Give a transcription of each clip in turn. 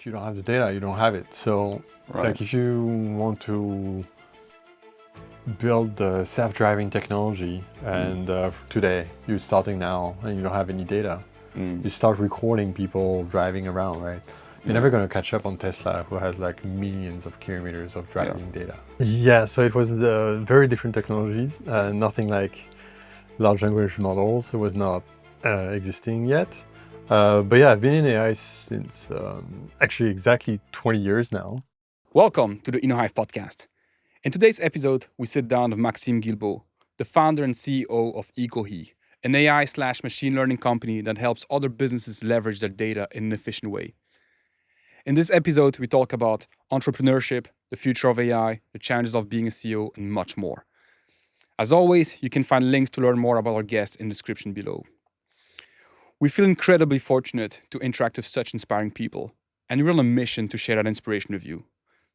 if you don't have the data, you don't have it. So like if you want to build the self-driving technology and today you're starting now and you don't have any data, you start recording people driving around, right? You're never going to catch up on Tesla, who has like millions of kilometers of driving data. Yeah, so it was very different technologies, nothing like large language models. It was not existing yet. But yeah, I've been in AI since actually exactly 20 years now. Welcome to the InnoHive podcast. In today's episode, we sit down with Maxime Guilbot, the founder and CEO of Ekohe, an AI/machine learning company that helps other businesses leverage their data in an efficient way. In this episode, we talk about entrepreneurship, the future of AI, the challenges of being a CEO, and much more. As always, you can find links to learn more about our guests in the description below. We feel incredibly fortunate to interact with such inspiring people, and we're on a mission to share that inspiration with you.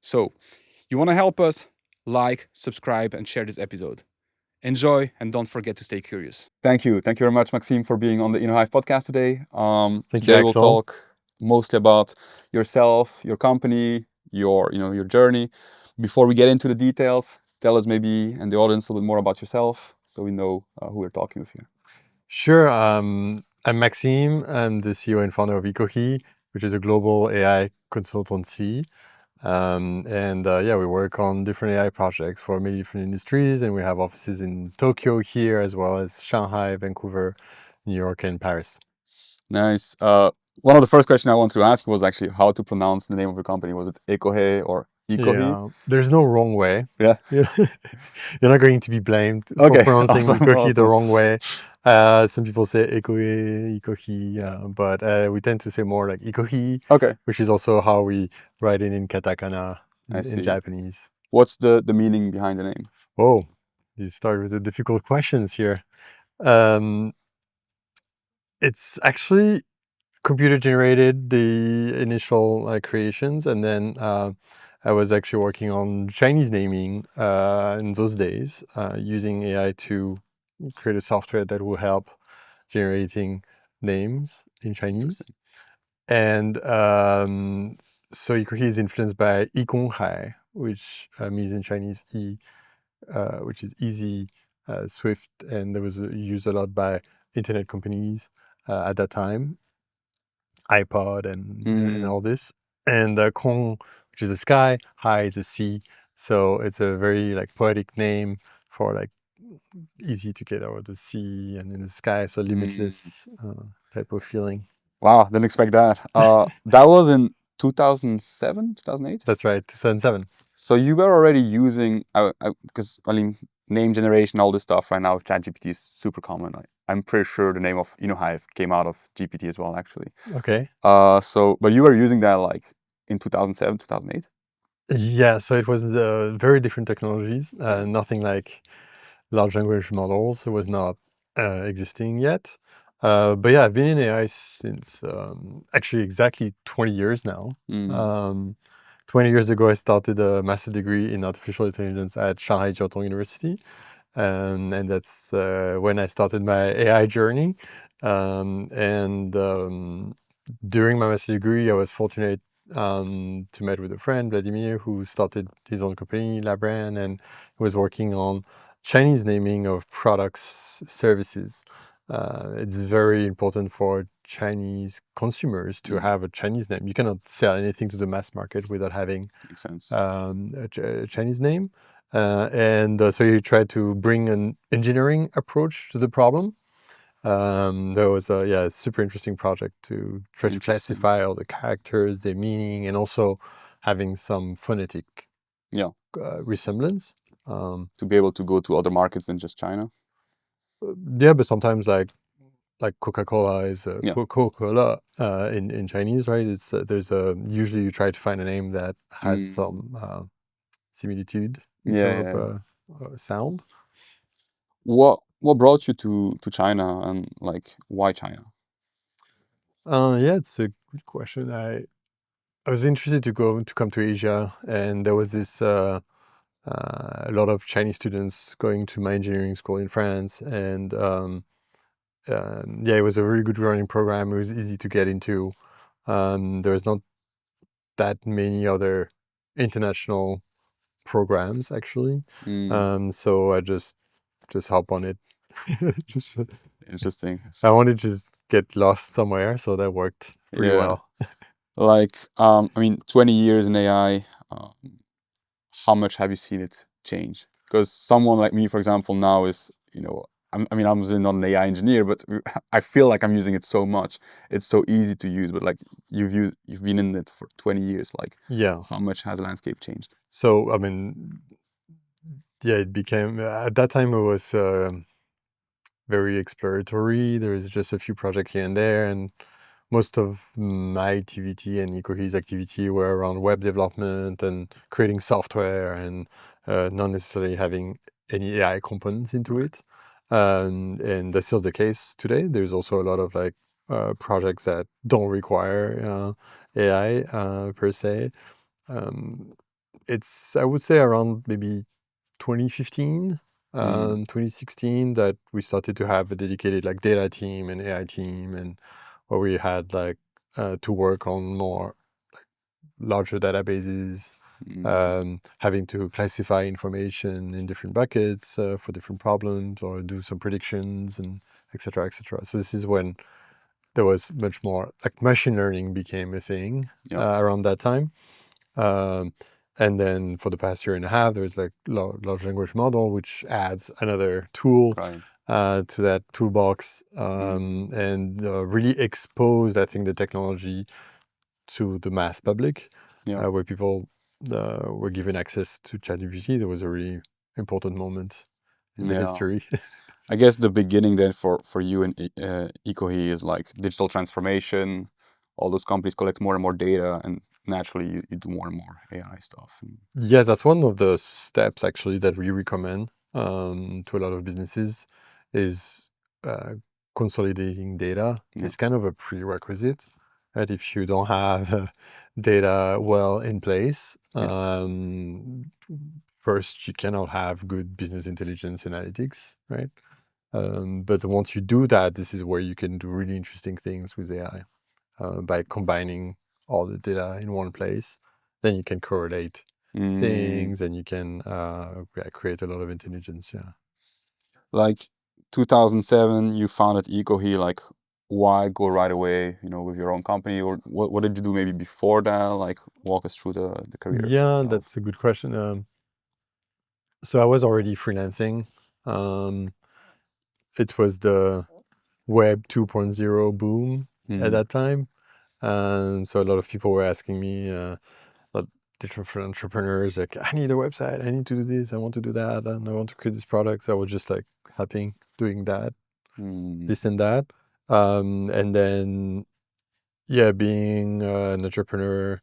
So, you want to help us? Like, subscribe, and share this episode. Enjoy, and don't forget to stay curious. Thank you. Thank you very much, Maxime, for being on the InnoHive podcast today. Today we'll talk mostly about yourself, your company, your journey. Before we get into the details, tell us maybe and the audience a little bit more about yourself, so we know who we're talking with here. Sure. I'm Maxime. I'm the CEO and founder of Ekohe, which is a global AI consultancy. We work on different AI projects for many different industries, and we have offices in Tokyo here, as well as Shanghai, Vancouver, New York, and Paris. Nice. One of the first questions I wanted to ask you was actually how to pronounce the name of your company. Was it Ekohe or Ekohe? Yeah, there's no wrong way. Yeah. You're not going to be blamed for pronouncing Ekohe the wrong way. Some people say Ekohe, but we tend to say more like Ekohe, which is also how we write it in katakana in Japanese. What's the meaning behind the name? Oh, you start with the difficult questions here. It's actually computer generated, the initial creations, and then I was actually working on Chinese naming in those days, using AI to create a software that will help generating names in Chinese. And so Ekohe is influenced by Yigonghai, which means in Chinese which is easy, swift, and that was used a lot by internet companies at that time, iPod and all this. And Kong, which is the sky, Hai is the sea. So it's a very like poetic name for like easy to get over the sea and in the sky, so limitless type of feeling. Wow, didn't expect that. That was in 2007, 2008? That's right, 2007. So you were already using, because name generation, all this stuff right now with ChatGPT is super common. I'm pretty sure the name of InnoHive came out of GPT as well, actually. Okay. But you were using that like in 2007, 2008? Yeah, so it was very different technologies, nothing like large language models. It was not existing yet. But yeah, I've been in AI since actually exactly 20 years now. 20 years ago, I started a master's degree in artificial intelligence at Shanghai Jiaotong University. And that's when I started my AI journey. During my master's degree, I was fortunate to meet with a friend, Vladimir, who started his own company, Labran, and was working on Chinese naming of products, services. It's very important for Chinese consumers to have a Chinese name. You cannot sell anything to the mass market without having a Chinese name. So you try to bring an engineering approach to the problem. There was a super interesting project to try to classify all the characters, their meaning, and also having some phonetic resemblance. To be able to go to other markets than just China? Yeah, but sometimes like Coca-Cola is Coca-Cola in Chinese, right? It's usually you try to find a name that has some similitude in terms of sound. What brought you to China, and like why China? Yeah, it's a good question. I was interested to come to Asia, and there was this a lot of Chinese students going to my engineering school in France, and it was a really good running program. It was easy to get into. There was not that many other international programs actually. So I just hop on it. just Interesting. I wanted to just get lost somewhere, so that worked pretty Yeah. well. Like, I mean, 20 years in AI, how much have you seen it change? Because someone like me, for example, now is, I mean, I'm not an AI engineer, but I feel like I'm using it so much. It's so easy to use, but like you've been in it for 20 years. Like, Yeah. how much has the landscape changed? So I mean, yeah, it became at that time it was very exploratory. There was just a few projects here and there, and most of my activity and Ekohe's activity were around web development and creating software, and not necessarily having any AI components into Right. it. And that's still the case today. There's also a lot of like projects that don't require AI per se. Um, it's, I would say, around maybe 2015, Mm, 2016 that we started to have a dedicated like data team and AI team, and where we had like to work on more larger databases, mm, having to classify information in different buckets for different problems or do some predictions and etc. etc. So this is when there was much more like machine learning became a thing yeah. around that time. Um, and then for the past year and a half, there's like large language model, which adds another tool Right. to that toolbox, Mm, and really exposed, I think, the technology to the mass public, yeah. where people were given access to ChatGPT. There was a really important moment in the Yeah. history. I guess the beginning then for you and Ekohe is like digital transformation. All those companies collect more and more data, and naturally you do more and more AI stuff. Yeah, that's one of the steps actually that we recommend to a lot of businesses is uh, consolidating data. Yeah. It's kind of a prerequisite, right? If you don't have data well in place, Yeah. first you cannot have good business intelligence analytics, right? But once you do that, this is where you can do really interesting things with AI by combining all the data in one place. Then you can correlate Mm, things and you can yeah, create a lot of intelligence. Yeah. like 2007, you founded Ekohe. Like, why go right away? With your own company, or what did you do maybe before that? Like, walk us through the career Yeah, itself. that's a good question. So I was already freelancing. Um, it was the Web 2.0 boom at Mm, that time. So a lot of people were asking me, like different entrepreneurs, like, I need a website, I need to do this, I want to do that, and I want to create this product. So I was just like helping doing that, mm, this and that. And then, yeah, being an entrepreneur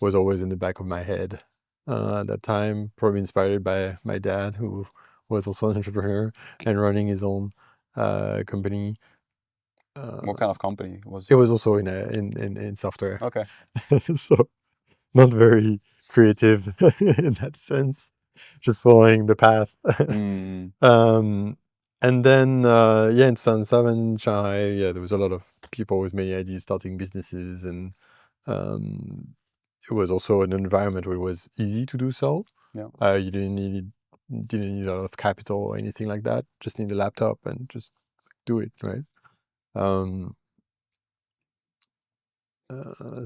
was always in the back of my head at that time, probably inspired by my dad, who was also an entrepreneur and running his own company. what Uh, kind of company was? it was also in software, Okay. so not very creative in that sense, just following the path. Mm, um, and then, yeah, in 2007 in Shanghai, yeah, there was a lot of people with many ideas starting businesses, and um, it was also an environment where it was easy to do so. yeah. You didn't need a lot of capital or anything like that. Just need a laptop and just do it, right? Um,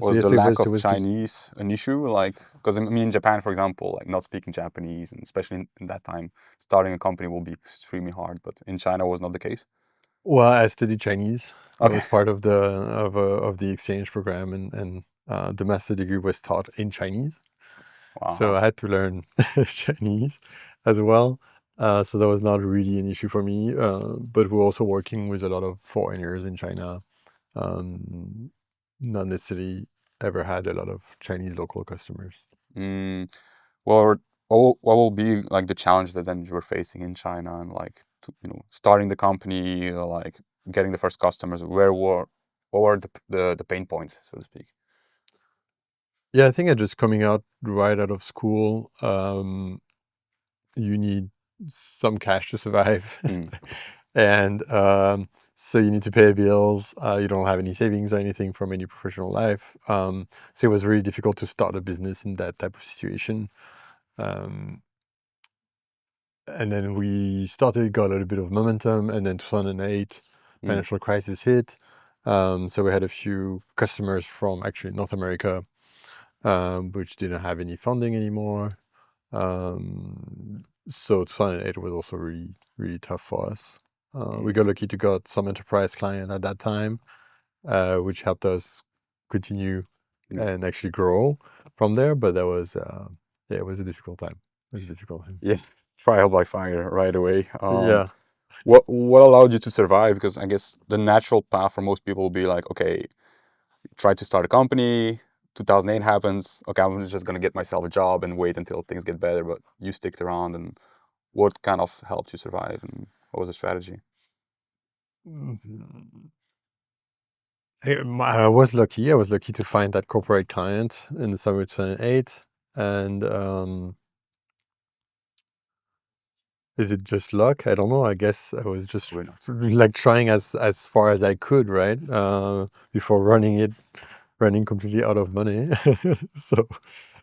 so Was yes, the lack it of was just. Chinese an issue? Like, because I mean, in Japan, for example, like not speaking Japanese, and especially in that time, starting a company will be extremely hard. But in China, was not the case. Well, I studied Chinese. I Okay. was part of the exchange program, and the master degree was taught in Chinese. So I Wow. had to learn Chinese as well. So that was not really an issue for me. But we're also working with a lot of foreigners in China. Um, Not necessarily ever had a lot of Chinese local customers. Mm, well, what will be like the challenges that then you were facing in China and like starting the company, like getting the first customers? What were the pain points, so to speak? Yeah, I think I just coming out right out of school. You need some cash to survive. Mm, and so you need to pay bills. You don't have any savings or anything from any professional life. So it was really difficult to start a business in that type of situation. Um, and then we started, got a little bit of momentum, and then 2008 Mm. financial crisis hit. So we had a few customers from actually North America, which didn't have any funding anymore. So 2008 was also really, really tough for us. We got lucky to got some enterprise client at that time, which helped us continue Yeah. and actually grow from there. But that was, yeah, it was a difficult time. It was a difficult time. Yeah. Trial by fire right away. Yeah. What allowed you to survive? Because I guess the natural path for most people will be like, okay, try to start a company. 2008 happens. Okay, I'm just gonna get myself a job and wait until things get better. But you sticked around, and what kind of helped you survive, and what was the strategy? Mhm. I was lucky. I was lucky to find that corporate client in the summer of 2008. And is it just luck? I don't know. I guess I was just Probably not. like trying as far as I could, right? Before running completely out of money. So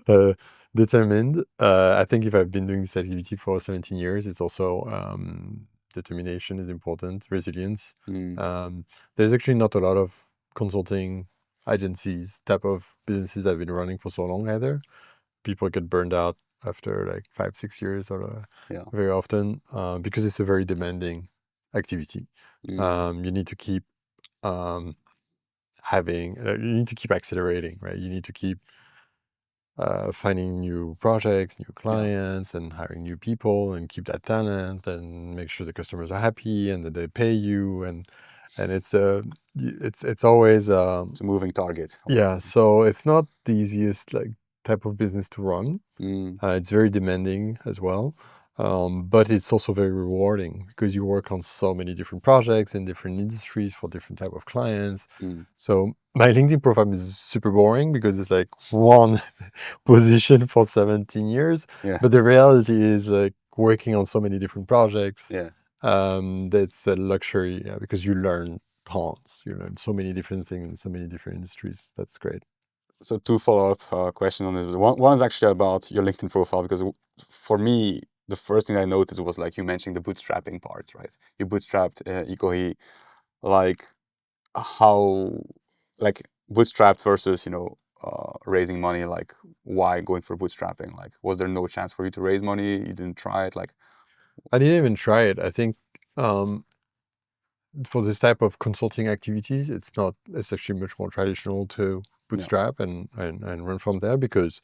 uh, determined. I think if I've been doing this activity for 17 years, it's also determination is important, resilience. Mm. There's actually not a lot of consulting agencies, type of businesses that have been running for so long either. People get burned out after like 5, 6 years or Yeah. very often because it's a very demanding activity. Mm. You need to keep um, you need to keep accelerating, right? You need to keep finding new projects, new Yeah. clients, and hiring new people, and keep that talent, and make sure the customers are happy and that they pay you, and it's always It's a moving target all the yeah. time. So it's not the easiest like type of business to run. Mm. It's very demanding as well, but it's also very rewarding because you work on so many different projects in different industries for different type of clients. Mm. So my LinkedIn profile is super boring because it's like one position for 17 years, Yeah. but the reality is like working on so many different projects. Yeah. That's a luxury because you learn tons. You learn so many different things in so many different industries. That's great. So two follow-up questions on this. One is actually about your LinkedIn profile because for me, the first thing I noticed was like you mentioning the bootstrapping part, right? You bootstrapped Ekohe, like how, like bootstrapped versus raising money. Like why going for bootstrapping? Like was there no chance for you to raise money? You didn't try it. Like I didn't even try it. I think um, for this type of consulting activities, it's actually much more traditional to yeah, bootstrap and run from there because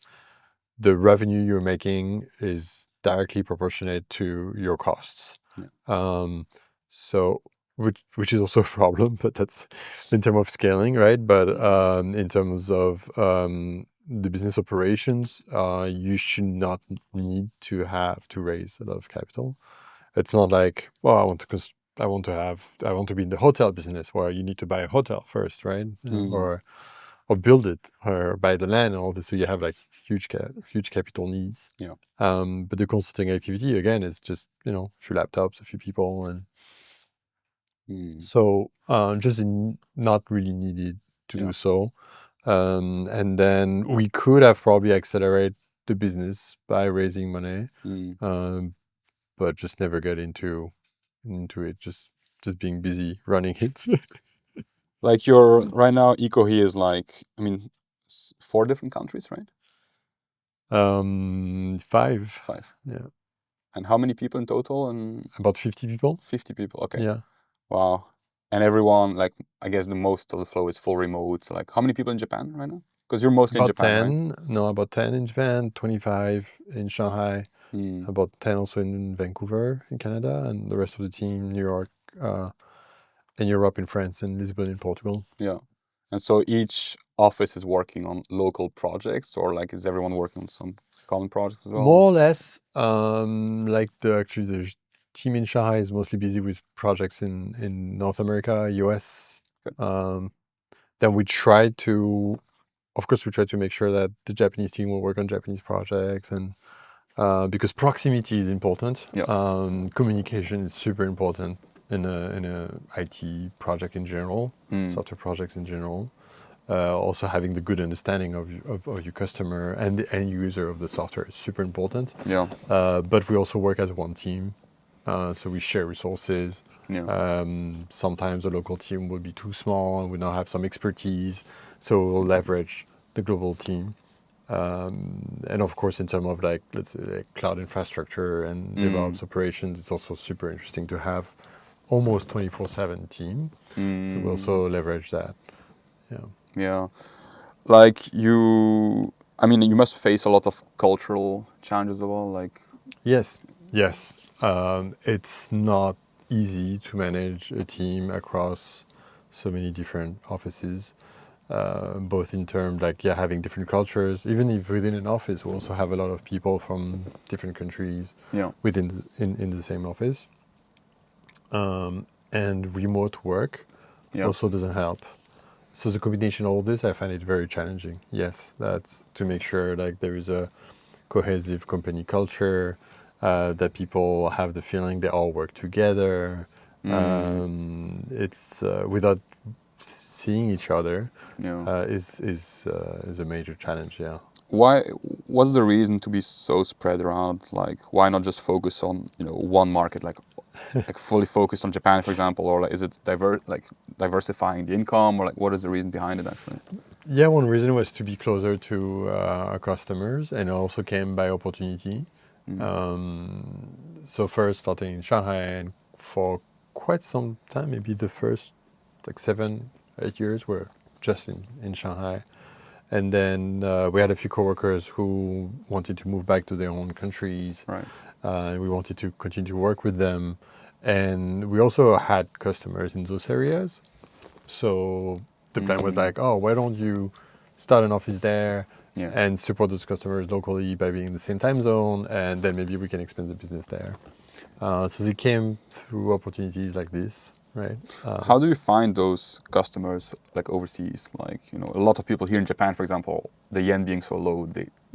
the revenue you're making is directly proportionate to your costs. yeah, Um, so which is also a problem, but that's in terms of scaling, right? But in terms of the business operations, you should not need to have to raise a lot of capital. It's not like, well, I want to be in the hotel business where you need to buy a hotel first, right? mm, Or build it or buy the land and all this. So you have like huge capital needs. yeah, But the consulting activity again is just a few laptops, a few people, and mm, so just not really needed to yeah, do so. And then we could have probably accelerated the business by raising money, mm. um, but just never get into it. Just being busy running it. Like your right now, Ekohe is like, I mean, 4 different countries, right? 5, Five. yeah, And how many people in total? And about 50 people. 50 people. Okay. Yeah, Wow. And everyone, like, I guess the most of the flow is full remote. Like, how many people in Japan right now? Because you're mostly in about Japan, right? 10. No, about 10 in Japan, 25 in Shanghai, Hmm. about 10 also in Vancouver in Canada, and the rest of the team, New York, uh, in Europe, in France, and Lisbon in Portugal. Yeah. And so each office is working on local projects, or like, is everyone working on some common projects as well? More or less, like the team in Shanghai is mostly busy with projects in North America, US. Good. Um, then we try to make sure that the Japanese team will work on Japanese projects, and because proximity is important, Yeah. communication is super important in a IT project in general, Mm. software projects in general. Also having the good understanding of your customer and the end user of the software is super important. Yeah. But we also work as one team, so we share resources. Yeah. Sometimes the local team will be too small and we not have some expertise, so we'll leverage the global team. And of course, in terms of like, let's say, like cloud infrastructure and DevOps operations, it's also super interesting to have almost 24/7 team. So we also leverage that. Yeah. Yeah. Like I mean, you must face a lot of cultural challenges as well. Like, Yes. Yes. It's not easy to manage a team across so many different offices, both in terms like having different cultures. Even if within an office, we also have a lot of people from different countries yeah. within in the same office. And remote work Yeah. also doesn't help. So the combination of all this, I find it very challenging. Yes, that's to make sure like there is a cohesive company culture, that people have the feeling they all work together. It's without seeing each other Yeah. is a major challenge. Yeah. Why? What's the reason to be so spread around? Like, why not just focus on one market, like fully focused on Japan, for example, or like is it diversifying the income, or like what is the reason behind it actually? Yeah, one reason was to be closer to our customers, and it also came by opportunity. So first starting in Shanghai, and for quite some time, maybe the first like 7, 8 years were just in Shanghai. And then we had a few coworkers who wanted to move back to their own countries, Right. and we wanted to continue to work with them. And we also had customers in those areas. So the plan was like, oh, why don't you start an office there Yeah. and support those customers locally by being in the same time zone, and then maybe we can expand the business there. So they came through opportunities like this, right? How do you find those customers like overseas? Like, a lot of people here in Japan, for example, the yen being so low,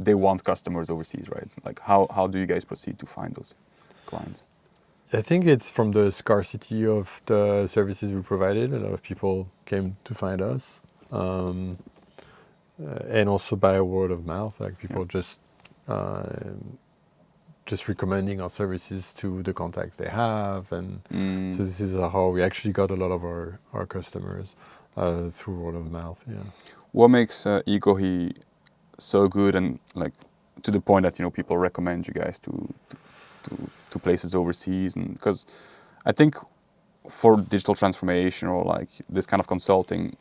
they want customers overseas, right? Like, how do you guys proceed to find those clients? I think it's from the scarcity of the services we provided. A lot of people came to find us, and also by word of mouth, like Yeah. people uh, just recommending our services to the contacts they have, and so this is how we actually got a lot of our customers, through word of mouth. Yeah. What makes Ekohe so good and like to the point that people recommend you guys to places overseas? And because I think for digital transformation or like this kind of consulting,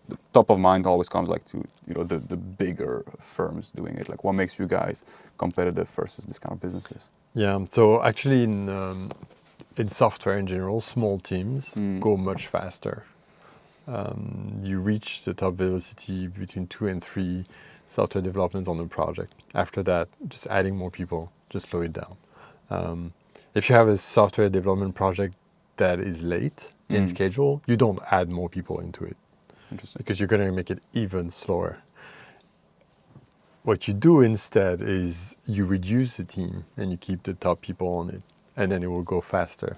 the top of mind always comes like to the bigger firms doing it. Like, what makes you guys competitive versus this kind of businesses? Yeah. So actually, in software in general, small teams go much faster. You reach the top velocity between 2 and 3 software developments on a project. After that, just adding more people, just slow it down. If you have a software development project that is late in schedule, you don't add more people into it Interesting. because you're going to make it even slower. What you do instead is you reduce the team and you keep the top people on it, and then it will go faster.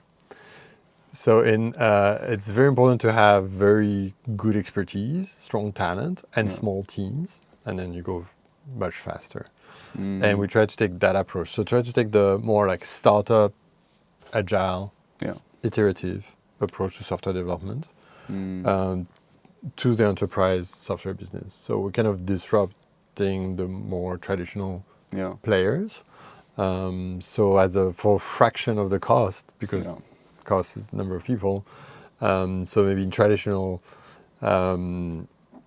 So it's very important to have very good expertise, strong talent, and Yeah. small teams, and then you go much faster. And we try to take that approach. So try to take the more like startup, agile, Yeah. iterative approach to software development, to the enterprise software business. So we're kind of disrupting the more traditional Yeah. players. So for a fraction of the cost, because Yeah. cost is the number of people. So maybe in traditional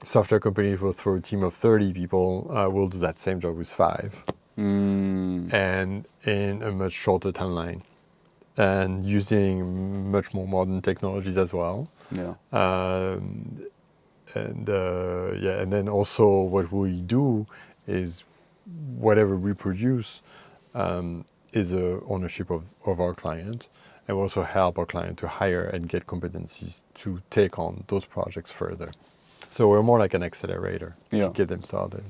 software companies will throw a team of 30 people, will do that same job with 5, and in a much shorter timeline, and using much more modern technologies as well. Yeah. And then also what we do is whatever we produce, is a ownership of our client, and we also help our client to hire and get competencies to take on those projects further. So we're more like an accelerator Yeah. to get them started.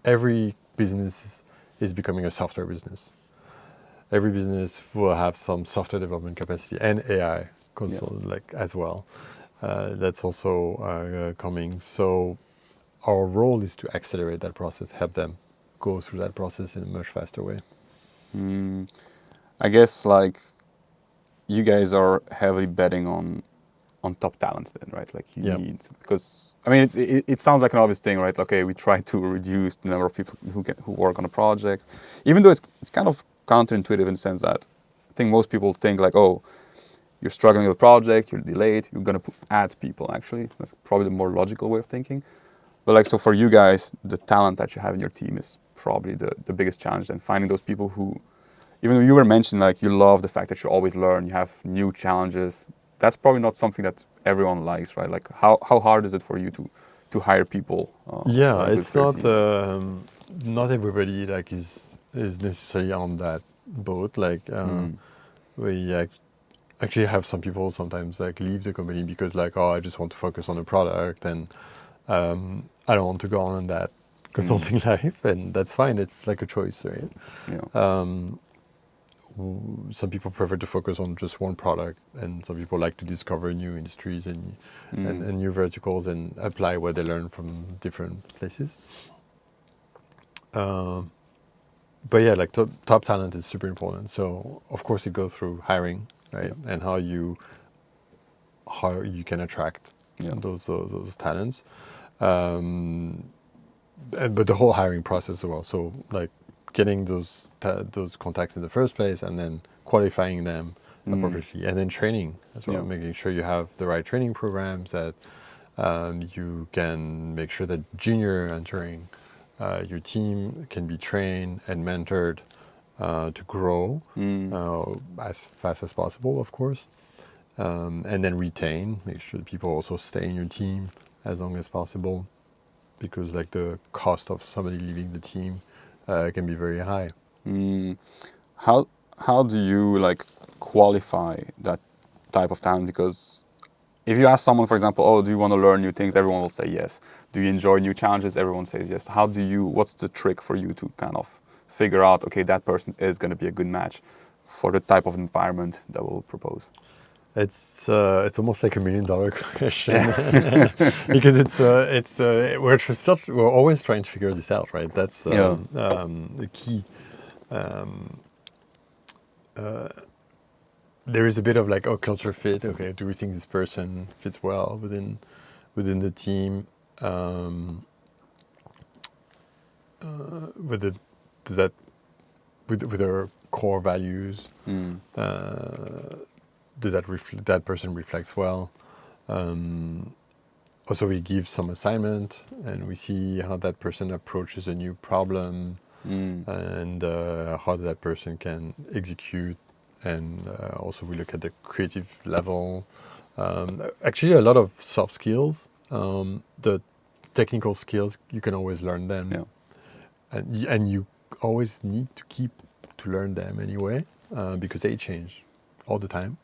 Every business is becoming a software business. every business will have some software development capacity and AI Yeah. like as well. That's also coming. So our role is to accelerate that process, help them go through that process in a much faster way. I guess like you guys are heavily betting on top talent then, right? Like you Yeah. need, because I mean it sounds like an obvious thing, right? Okay, we try to reduce the number of people who work on a project, even though it's kind of counterintuitive in the sense that I think most people think like, oh, you're struggling with a project, you're delayed, you're gonna add people. Actually, that's probably the more logical way of thinking. But like, so for you guys, the talent that you have in your team is probably the biggest challenge, and finding those people who, even though you were mentioning like you love the fact that you always learn, you have new challenges, that's probably not something that everyone likes, right? Like how hard is it for you to hire people Yeah, that are good it's for your team? not everybody like is necessarily on that boat. Like we actually have some people sometimes like leave the company because like, oh, I just want to focus on the product and I don't want to go on in that consulting life, and that's fine. It's like a choice, right? Yeah. Some people prefer to focus on just one product, and some people like to discover new industries and new verticals and apply what they learn from different places. But yeah, like top talent is super important. So of course it goes through hiring, right? Yeah. And how you can attract Yeah. those talents. But the whole hiring process as well. So like getting those contacts in the first place, and then qualifying them appropriately, and then training as well, Yeah. making sure you have the right training programs, that you can make sure that junior entering your team can be trained and mentored to grow as fast as possible, of course, and then retain. Make sure that people also stay in your team as long as possible, because like the cost of somebody leaving the team can be very high. Mm. How how do you like qualify that type of talent? Because if you ask someone, for example, oh, do you want to learn new things? Everyone will say yes. Do you enjoy new challenges? Everyone says yes. How do you? What's the trick for you to kind of figure out? Okay, that person is going to be a good match for the type of environment that we'll propose. It's almost like $1 million question because we're always trying to figure this out, right? That's Yeah. the key. There is a bit of like, oh, culture fit. Okay, do we think this person fits well within the team? With the does that with our core values? Mm. Does that person reflects well? Also, we give some assignment and we see how that person approaches a new problem, Mm. and how that person can execute. And also, we look at the creative level. Actually, a lot of soft skills. The technical skills, you can always learn them, Yeah. and you always need to keep to learn them anyway, because they change all the time.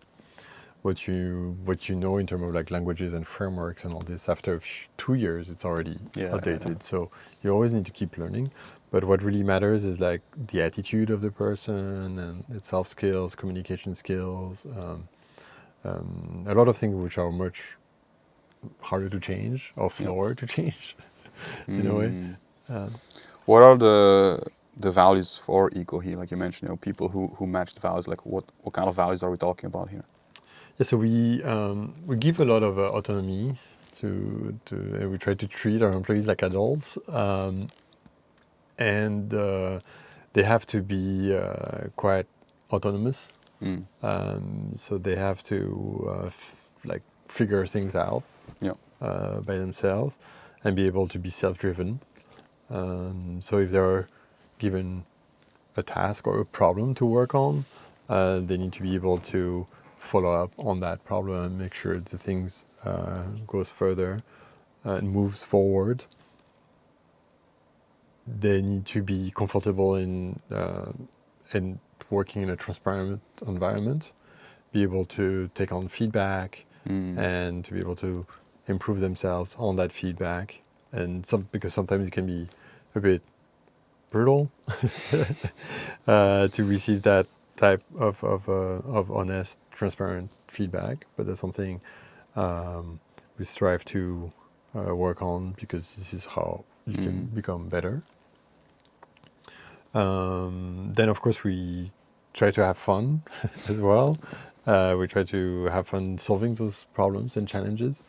What you know in terms of like languages and frameworks and all this, after 2 years it's already Yeah. outdated. So you always need to keep learning. But what really matters is like the attitude of the person and its soft skills, communication skills, a lot of things which are much harder to change or Yeah. slower to change in a way. Mm. What are the values for Ekohe? Like you mentioned, people who match the values. Like what kind of values are we talking about here? Yeah, so we give a lot of autonomy and we try to treat our employees like adults, and they have to be quite autonomous. Mm. So they have to like figure things out Yeah. by themselves and be able to be self-driven. So if they're given a task or a problem to work on, they need to be able to follow up on that problem and make sure the things goes further and moves forward. They need to be comfortable in working in a transparent environment, be able to take on feedback, Mm. and to be able to improve themselves on that feedback. And because sometimes it can be a bit brutal to receive type of honest, transparent feedback, but that's something we strive to work on because this is how you can become better. Then, of course, we try to have fun as well. We try to have fun solving those problems and challenges.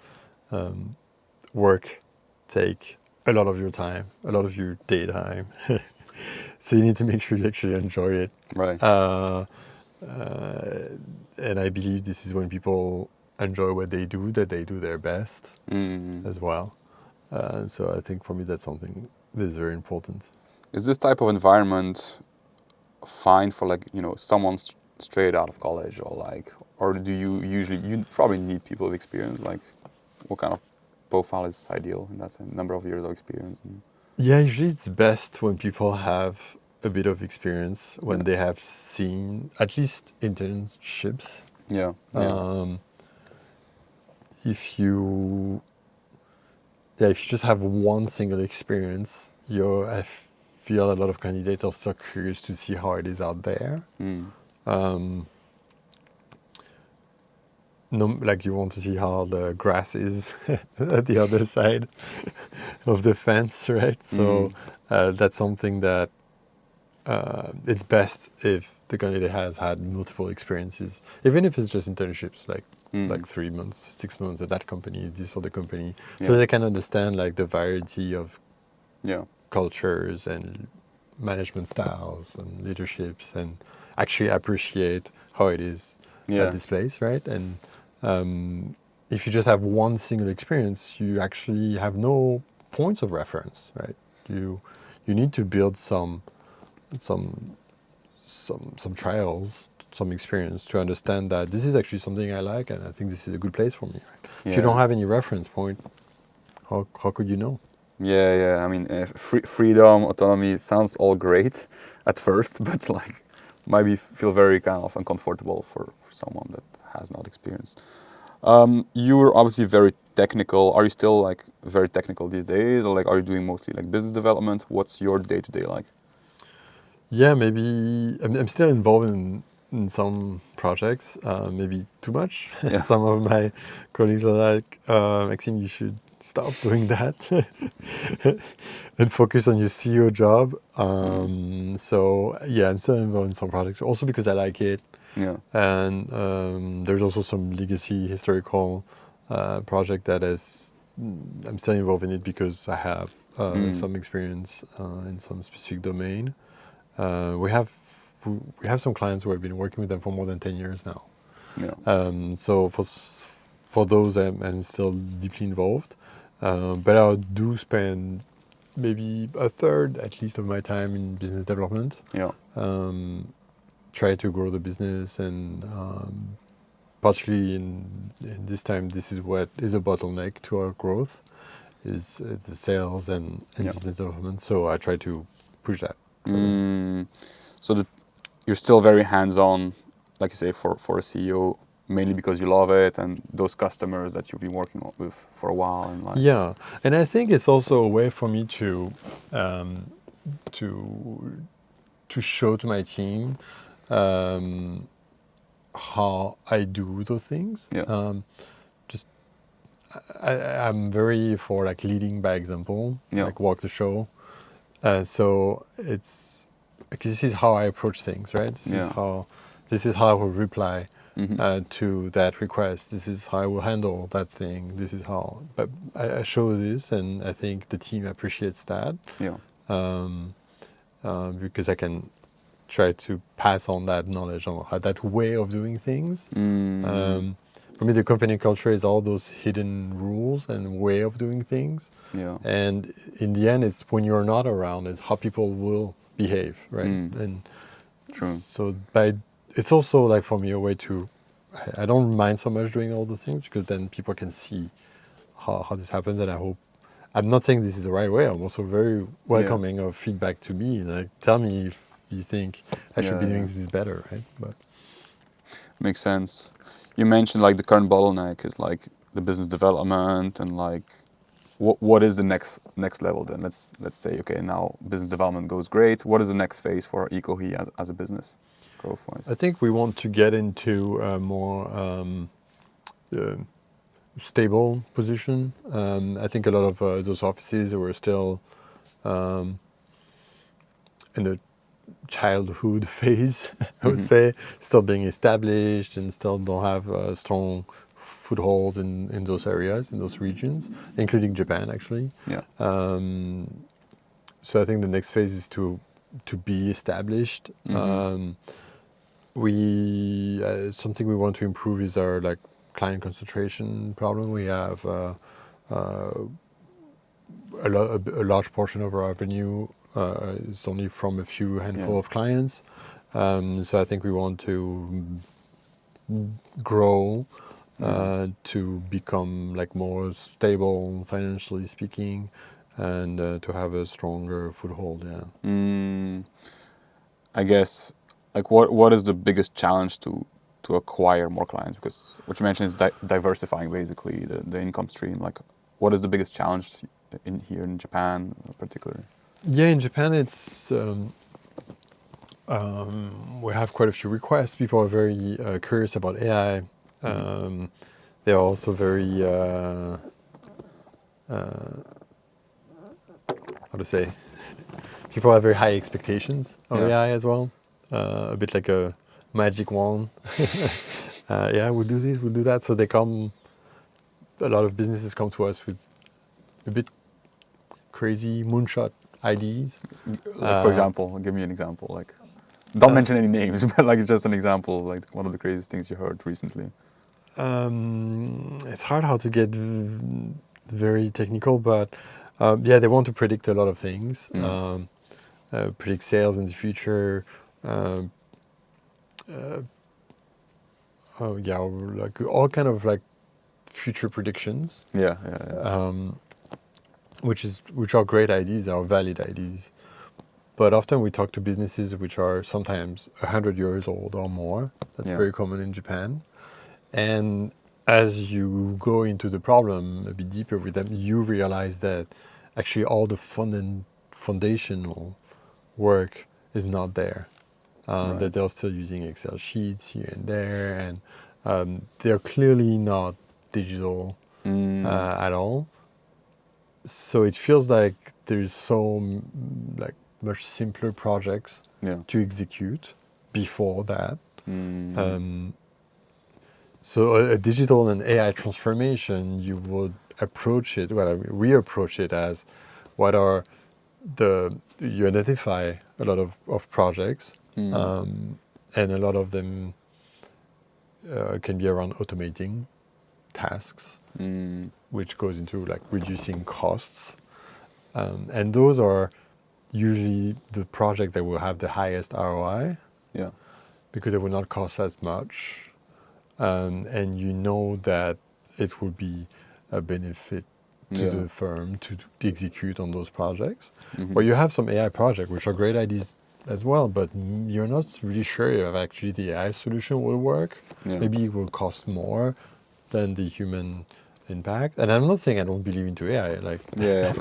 Work take a lot of your time, a lot of your daytime. So you need to make sure you actually enjoy it. Right. And I believe this is when people enjoy what they do, that they do their best as well. So I think for me that's something that is very important. Is this type of environment fine for like, you know, someone straight out of college, or like, or do you usually, you probably need people with experience, like what kind of profile is ideal in that sense, number of years of experience? Yeah, usually it's best when people have a bit of experience, when Yeah. they have seen at least internships. Yeah. If you just have one single experience, I feel a lot of candidates are so curious to see how it is out there. No, like you want to see how the grass is at the other side of the fence, right? So that's something that it's best if the candidate has had multiple experiences, even if it's just internships, like 3 months, 6 months at that company, this other company, so they can understand like the variety of cultures and management styles and leaderships, and actually appreciate how it is at this place, right? And if you just have one single experience, you actually have no points of reference, right? You need to build some trials, some experience to understand that this is actually something I like, and I think this is a good place for me. Right? If you don't have any reference point, how could you know? I mean, freedom, autonomy sounds all great at first, but like maybe feel very kind of uncomfortable for someone that has not experienced. You were obviously very technical. Are you still like very technical these days, or like are you doing mostly like business development? What's your day-to-day like? Yeah, maybe I'm still involved in some projects, maybe too much. Some of my colleagues are like, Maxime, you should stop doing that and focus on your CEO job. So yeah, I'm still involved in some projects, also because I like it. And there's also some legacy historical project that is, I'm still involved in it because I have some experience in some specific domain. We have some clients who have been working with them for more than 10 years now. So for those, I'm still deeply involved. But I do spend maybe a third, at least, of my time in business development. Try to grow the business, and partially in this time, this is what is a bottleneck to our growth, is the sales and business development. So I try to push that. So you're still very hands-on, like you say, for a CEO, mainly because you love it and those customers that you've been working with for a while, and like and I think it's also a way for me to show to my team how I do those things. I'm very for like leading by example, like walk the show. So it's like, this is how I approach things, right? This is how I will reply to that request. This is how I will handle that thing. This is how. But I show this, and I think the team appreciates that. Because I can try to pass on that knowledge, on that way of doing things. For me, the company culture is all those hidden rules and way of doing things. And in the end, it's when you're not around, it's how people will behave, right? And so it's also like for me a way to, I don't mind so much doing all the things, because then people can see how this happens. And I hope, I'm not saying this is the right way. I'm also very welcoming of feedback to me. Like, tell me if you think I should be doing this better, right? But makes sense. You mentioned like the current bottleneck is like the business development, and like what is the next level then? Let's say, okay, now business development goes great. What is the next phase for Ekohe as a business, growth wise? I think we want to get into a more uh, stable position. I think a lot of those offices were still um, in the childhood phase, I would say, still being established and still don't have a strong foothold in those areas, in those regions, including Japan, actually. Yeah. So I think the next phase is to be established. We something we want to improve is our like client concentration problem. We have a large portion of our revenue is only from a few handful of clients. So I think we want to grow to become like more stable financially speaking, and to have a stronger foothold. Yeah. I guess, like, what is the biggest challenge to acquire more clients? Because what you mentioned is diversifying basically the income stream. Like, what is the biggest challenge in here in Japan, particularly? Yeah, in Japan, it's we have quite a few requests. People are very curious about AI. They're also very how to say. People have very high expectations of AI as well. A bit like a magic wand. Yeah, we'll do this, we'll do that. So they come. A lot of businesses come to us with a bit crazy moonshot ideas. Like, for example, give me an example. Like, don't mention any names, but like just an example, like one of the craziest things you heard recently. It's hard how to get very technical, but yeah, they want to predict a lot of things. Predict sales in the future. Oh yeah, like all kind of like future predictions. Yeah. Which are great ideas, are valid ideas. But often we talk to businesses which are sometimes 100 years old or more. That's very common in Japan. And as you go into the problem a bit deeper with them, you realize that actually all the foundational work is not there. That they're still using Excel sheets here and there, and they're clearly not digital at all. So it feels like there's like much simpler projects to execute before that. So a digital and AI transformation, you would approach it, well, I mean, we approach it as what are you identify a lot of projects, and a lot of them can be around automating tasks, which goes into like reducing costs. And those are usually the project that will have the highest ROI. Yeah. Because it will not cost as much. And you know that it will be a benefit to the firm to execute on those projects. But you have some AI projects which are great ideas as well, but you're not really sure if actually the AI solution will work. Maybe it will cost more than the human impact. And I'm not saying I don't believe into AI. Like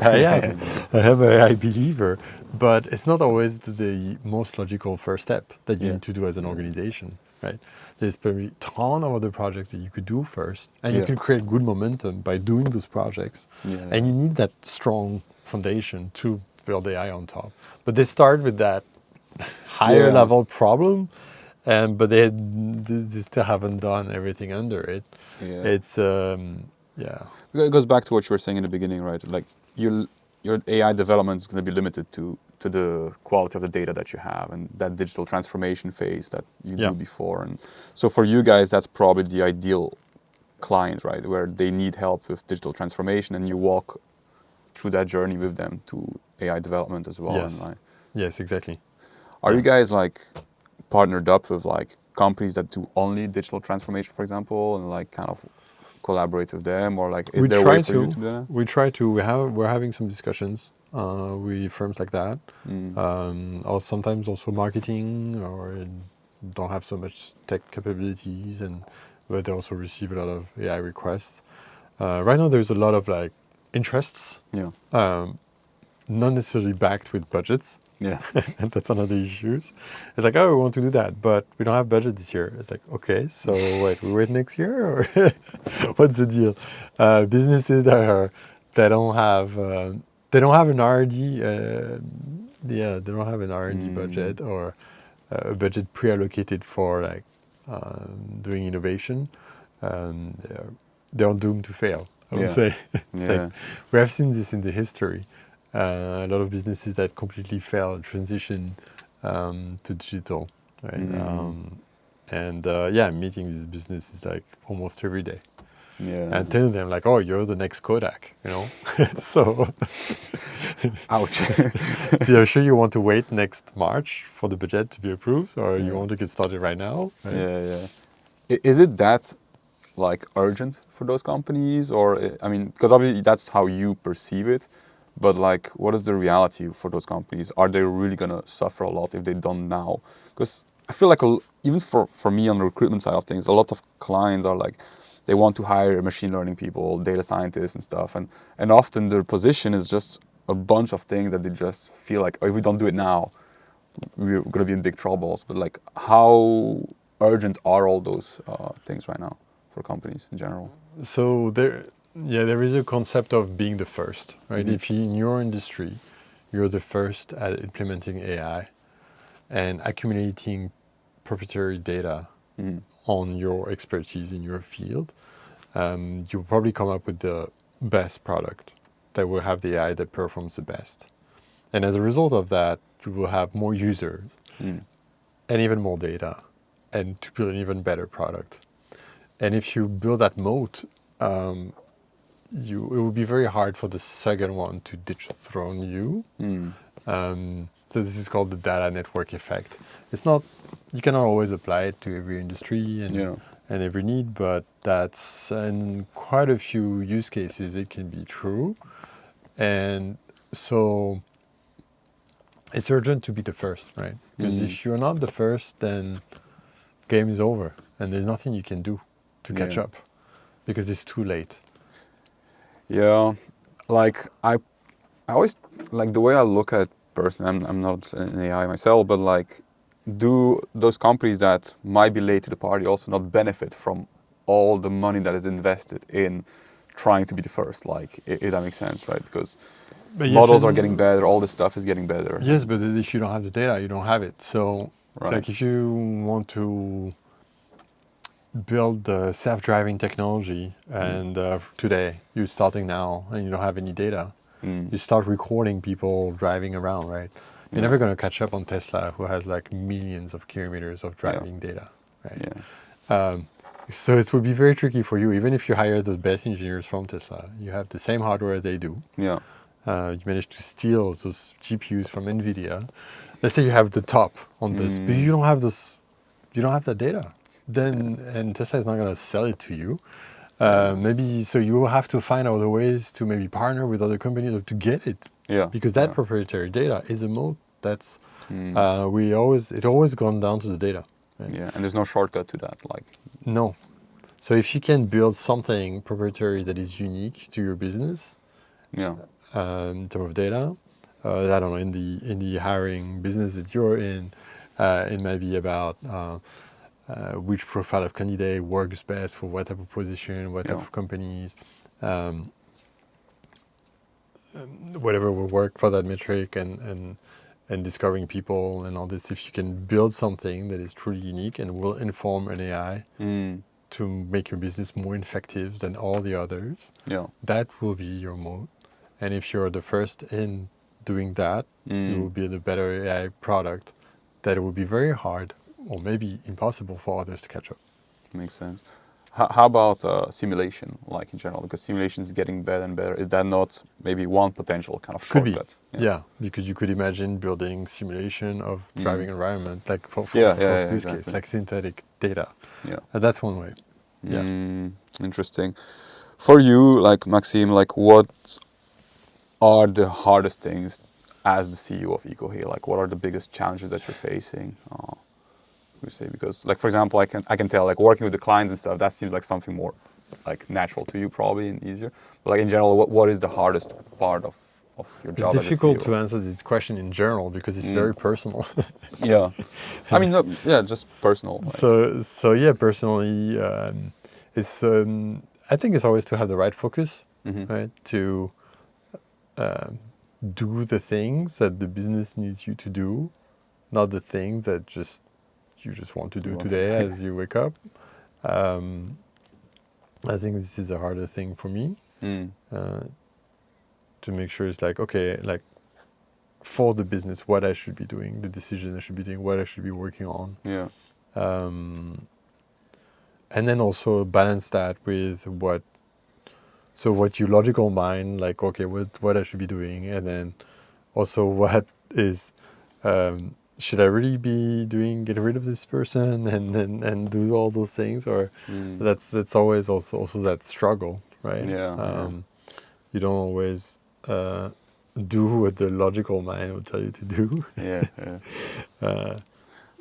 I am an AI believer, but it's not always the most logical first step that you need to do as an organization, right? There's probably a ton of other projects that you could do first, and you can create good momentum by doing those projects. And you need that strong foundation to build AI on top. But they start with that higher level problem, but they still haven't done everything under it. It's It goes back to what you were saying in the beginning, right? Like your AI development is going to be limited to the quality of the data that you have and that digital transformation phase that you do before. And so for you guys, that's probably the ideal client, right? Where they need help with digital transformation, and you walk through that journey with them to AI development as well. Yes. And like, yes, exactly. are you guys like partnered up with like companies that do only digital transformation, for example, and like kind of collaborate with them, or like is there a way for you to do that? We try to. We're having some discussions with firms like that, or sometimes also marketing, or don't have so much tech capabilities, but they also receive a lot of AI requests. Right now, there's a lot of like interests, Yeah. not necessarily backed with budgets. Yeah. And that's another issue. It's like, oh, we want to do that, but we don't have budget this year. It's like, okay, so wait, we wait next year, or what's the deal? Businesses that they don't have an R&D, they don't have an R&D budget or a budget pre-allocated for like doing innovation. They're doomed to fail, I would Yeah. say. It's Yeah. like we have seen this in the history. A lot of businesses that completely fail transition to digital, right? I'm meeting these businesses like almost every day Yeah. and telling them like, oh, you're the next Kodak, you know. So, Ouch. you're sure you want to wait next March for the budget to be approved, or Yeah. you want to get started right now? Right? Yeah. Is it that like urgent for those companies, or I mean, because obviously that's how you perceive it, but like, what is the reality for those companies? Are they really gonna suffer a lot if they don't now? Because I feel like even for me on the recruitment side of things, a lot of clients are like, they want to hire machine learning people, data scientists and stuff, and often their position is just a bunch of things that they just feel like, oh, if we don't do it now, we're gonna be in big troubles. But like, how urgent are all those things right now for companies in general? So there is a concept of being the first, right? Mhm. If in your industry, you're the first at implementing AI and accumulating proprietary data Mhm. on your expertise in your field, you'll probably come up with the best product that will have the AI that performs the best. And as a result of that, you will have more users Mm. and even more data and to build an even better product. And if you build that moat, it will be very hard for the second one to dethrone you. Mm. So this is called the data network effect. It's not, you cannot always apply it to every industry Yeah. and every need, but that's in quite a few use cases it can be true. And so it's urgent to be the first, right? Because Mm. if you're not the first, then game is over and there's nothing you can do to catch Yeah. up because it's too late. Yeah. Like I always like the way I look at person. I'm not an AI myself, but like, do those companies that might be late to the party also not benefit from all the money that is invested in trying to be the first? Like, if that makes sense, right? Because But yes, models are and getting better, all this stuff is getting better. yes, but if you don't have the data, you don't have it. So, Right. like, if you want to build the self-driving technology, and today you're starting now, and you don't have any data, Mm. you start recording people driving around, right? You're Yeah. never going to catch up on Tesla, who has like millions of kilometers of Yeah. driving data, right? Yeah. So it would be very tricky for you, even if you hire the best engineers from Tesla. You have the same hardware they do. Yeah. You manage to steal those GPUs from NVIDIA. Let's say you have the top on this, but you don't have this, you don't have that data. Then, and Tesla is not going to sell it to you. Yeah. Maybe so you will have to find other ways to maybe partner with other companies to get it, Yeah. because that Yeah. proprietary data is a moat. That's Mm. it always gone down to the data. Right? Yeah. And there's no shortcut to that. Like, No. So if you can build something proprietary that is unique to your business, yeah. in terms of data. I don't know, in the hiring business that you're in, it might be about which profile of candidate works best for what type of position, what type Yeah. of companies, whatever will work for that metric, and discovering people and all this. If you can build something that is truly unique and will inform an AI Mm. to make your business more effective than all the others, Yeah. that will be your moat. And if you're the first in doing that, you will Mm. build a better AI product that it will be very hard or maybe impossible for others to catch up. Makes sense. How about simulation, like in general? Because simulation is getting better and better. Is that not maybe one potential kind of Could be, shortcut? yeah, because you could imagine building simulation of Mm. driving environment, like for Yeah, this case, exactly. like synthetic data. Yeah. That's one way. Yeah. Mm, interesting. For you, like Maxime, like what are the hardest things as the CEO of Ekohe? Like, what are the biggest challenges that you're facing? We say, because, like, for example, I can tell, like, working with the clients and stuff, that seems like something more like natural to you probably and easier. But like in general, what is the hardest part of your It's job as a difficult CEO? to answer this question in general because it's very personal. Yeah, I mean, yeah, just personal. Like, So yeah, personally, it's I think it's always to have the right focus, right? To do the things that the business needs you to do, not the things that you just want to you do want to today do. as you wake up. I think this is a harder thing for me uh, to make sure it's like, okay, like for the business, what I should be doing, the decision I should be doing, what I should be working on. Yeah. And then also balance that with what your logical mind, like, okay, what I should be doing, and then also what is, should I really be doing, get rid of this person and do all those things, or that's always also that struggle, right? Yeah. You don't always do what the logical mind will tell you to do. Yeah.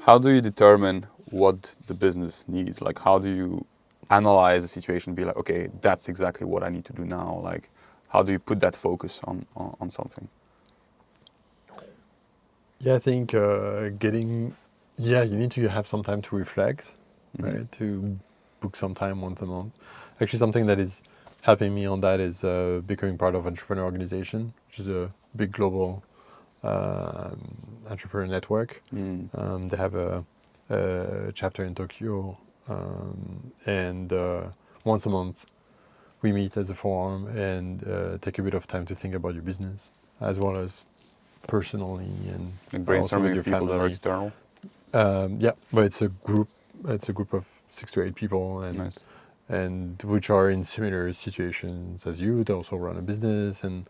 How do you determine what the business needs? Like, how do you analyze the situation? Be like, okay, that's exactly what I need to do now. Like, how do you put that focus on something? Yeah, I think you need to have some time to reflect, right? To book some time once a month. Actually, something that is helping me on that is becoming part of entrepreneur organization, which is a big global entrepreneur network. They have a chapter in Tokyo, and once a month we meet as a forum and take a bit of time to think about your business as well as personally and Like also with brainstorming your with people that are family. external. Yeah, but it's a group. It's a group of 6 to 8 people, Nice. and which are in similar situations as you. They also run a business, and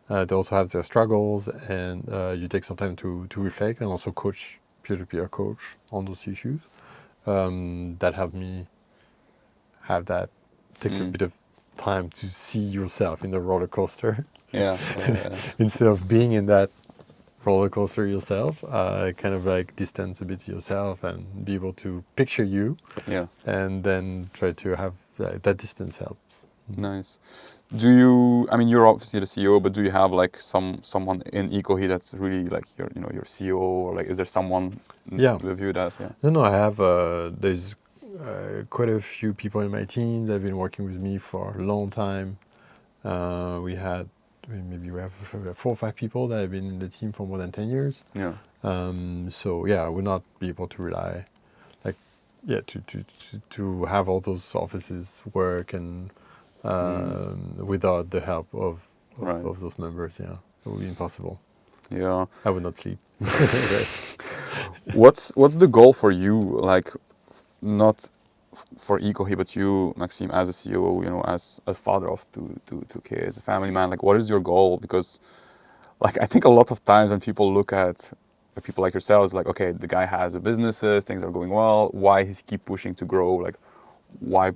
they also have their struggles. And you take some time to reflect and also coach, peer-to-peer coach on those issues. That helped me have that take a bit of time to see yourself in the roller coaster Yeah. instead of being in that roller coaster yourself, kind of like distance a bit yourself and be able to picture you, Yeah. and then try to have that distance helps. Nice. Do you? I mean, you're obviously the CEO, but do you have like someone in Ekohe that's really like your CEO, or like is there someone Yeah. with you that No, I have. There's quite a few people in my team that have been working with me for a long time. We had maybe we have 4 or 5 people that have been in the team for more than 10 years. Yeah. So yeah, I would not be able to rely, like, yeah, to have all those offices work and without the help Right. of those members. Yeah, it would be impossible. Yeah. I would not sleep. What's the goal for you? Like, not for Ekohe, but you, Maxime, as a CEO, as a father of two kids, a family man. Like, what is your goal? Because, like, I think a lot of times when people look at people like yourselves, like, okay, the guy has a businesses, things are going well. Why does he keep pushing to grow? Like, why?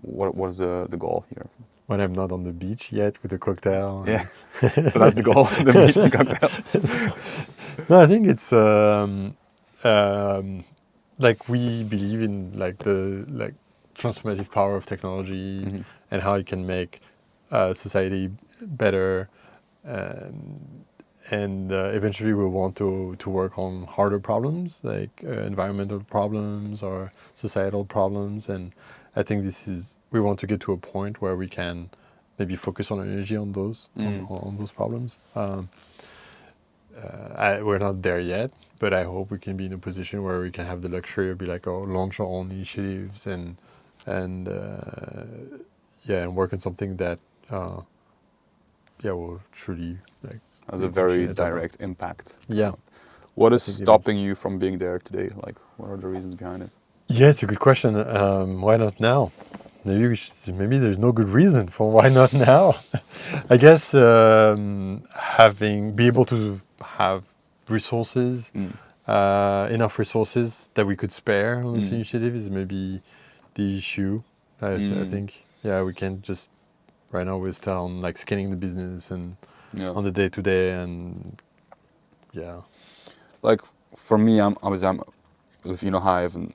What is the goal here? When I'm not on the beach yet with a cocktail. Yeah. So that's the goal, the beach and cocktails. No, I think it's like we believe in like the transformative power of technology and how it can make society better, and eventually we want to work on harder problems like environmental problems or societal problems, and I think we want to get to a point where we can maybe focus on energy on those on those problems. We're not there yet, but I hope we can be in a position where we can have the luxury of be like, oh, launch our own initiatives and yeah, and work on something that will truly like Has a be very passionate about. direct impact. Yeah, What I is think even. stopping you from being there today? Like, what are the reasons behind it? Yeah, it's a good question. Why not now? Maybe there's no good reason for why not now. I guess be able to have resources, enough resources that we could spare on this initiative is maybe the issue. I think, yeah, we can't just right now we're still on like scaling the business and Yeah. on the day to day, and yeah. Like, for me, I'm obviously, if you know how I haven't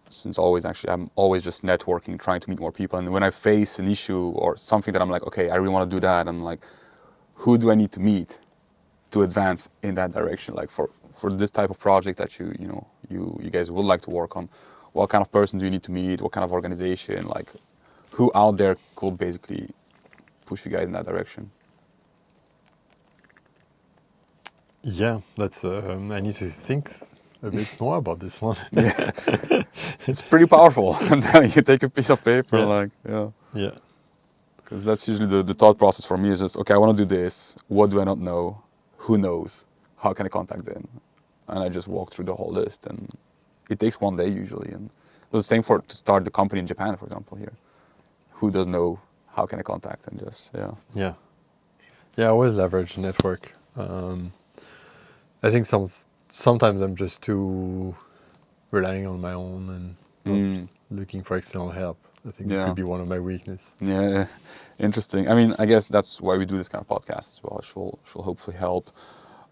since always. Actually, I'm always just networking, trying to meet more people. And when I face an issue or something that I'm like, okay, I really want to do that, I'm like, who do I need to meet to advance in that direction? Like for this type of project that you guys would like to work on, what kind of person do you need to meet? What kind of organization? Like, who out there could basically push you guys in that direction? Yeah, that's. I need to think a bit more about this one. Yeah, it's pretty powerful. I'm telling you, take a piece of paper, Yeah. like, yeah. Yeah. Because that's usually the thought process for me is just, okay, I want to do this. What do I not know? Who knows? How can I contact them? And I just walk through the whole list, and it takes one day usually. And it was the same for to start the company in Japan, for example. Here, who does know? How can I contact? And just Yeah. Yeah. I always leverage network. I think sometimes I'm just too relying on my own and not mm, looking for external help. I think it yeah, could be one of my weaknesses. yeah, interesting. I mean, I guess that's why we do this kind of podcast as well. It should hopefully help.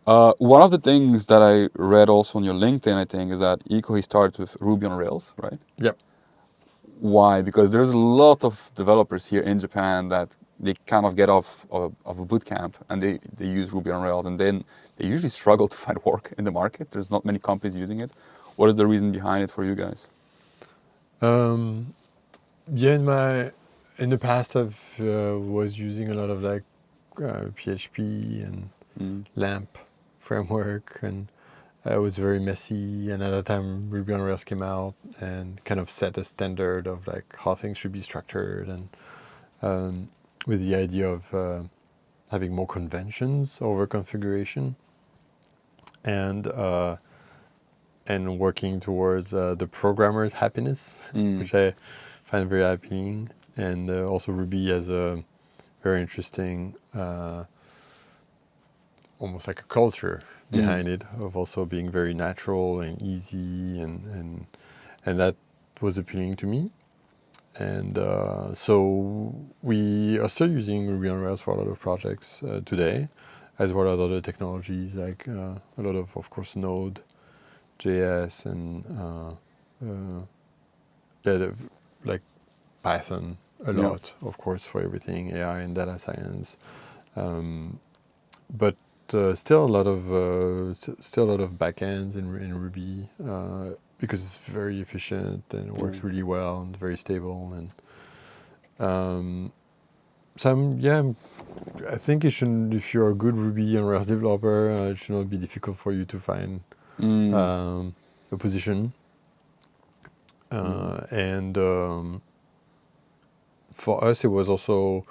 One of the things that I read also on your LinkedIn, I think, is that Ekohe started with Ruby on Rails, right? Yep. Why? Because there's a lot of developers here in Japan that they kind of get off of a boot camp and they use Ruby on Rails, and then they usually struggle to find work in the market. There's not many companies using it. What is the reason behind it for you guys? Um, yeah, in the past, I've was using a lot of like PHP and Mm. LAMP framework, and it was very messy. And at that time, Ruby on Rails came out and kind of set a standard of like how things should be structured, and with the idea of having more conventions over configuration, and working towards the programmer's happiness, Mm. which I find very appealing. And also Ruby has a very interesting, almost like a culture Mm. behind it of also being very natural and easy, and that was appealing to me. And so we are still using Ruby on Rails for a lot of projects today, as well as other technologies like a lot of course, Node, JS, and like Python a Yeah. lot, of course, for everything AI and data science. But still a lot of backends in Ruby because it's very efficient and it Yeah. works really well and very stable. And so I think it shouldn't. If you're a good Ruby and Rails developer, it should not be difficult for you to find Mm. a position. Mm. And for us, it was also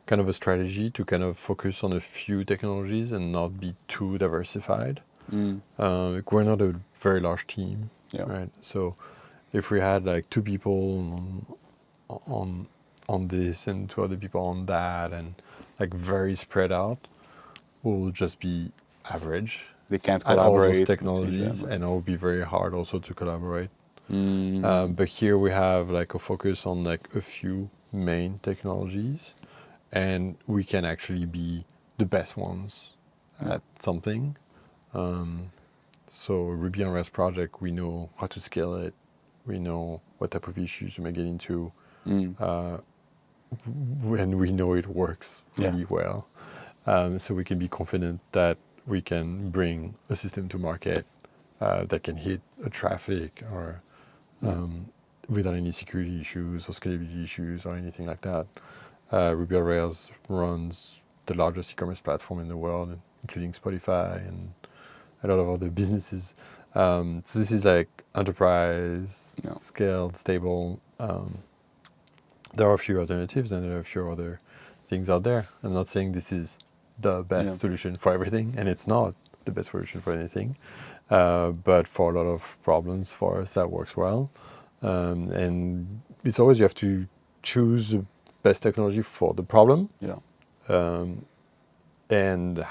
kind of a strategy to kind of focus on a few technologies and not be too diversified. Mm. Like we're not a very large team, Yeah. right? So if we had like two people on this and two other people on that, and like very spread out, we'll just be average They can't at all those collaborate between technologies, them. and it will be very hard also to collaborate. Mm. But here we have like a focus on like a few main technologies, and we can actually be the best ones Yeah. at something. So Ruby on Rails project, we know how to scale it. We know what type of issues we may get into, Mm. and we know it works Yeah. really well. So we can be confident that we can bring a system to market that can hit a traffic or Yeah. without any security issues or scalability issues or anything like that. Ruby on Rails runs the largest e-commerce platform in the world, including Spotify and a lot of other businesses. So this is like enterprise, Yeah. scaled, stable. There are a few alternatives and there are a few other things out there. I'm not saying this is the best Yeah. solution for everything, and it's not the best solution for anything. But for a lot of problems for us, that works well. And it's always you have to choose the best technology for the problem, Yeah. and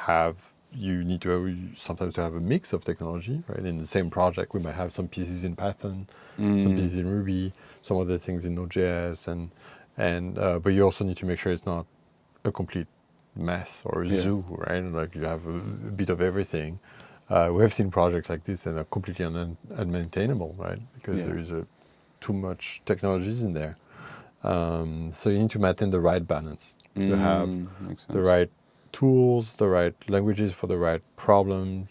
you need to sometimes to have a mix of technology, right? In the same project, we might have some pieces in Python, some Mm. pieces in Ruby, some other things in Node.js, and but you also need to make sure it's not a complete mess or a Yeah. zoo, right? Like you have a bit of everything. We have seen projects like this that are completely unmaintainable, right? Because Yeah. there is a too much technologies in there. So you need to maintain the right balance. You have Makes the sense. right tools, the right languages for the right problems,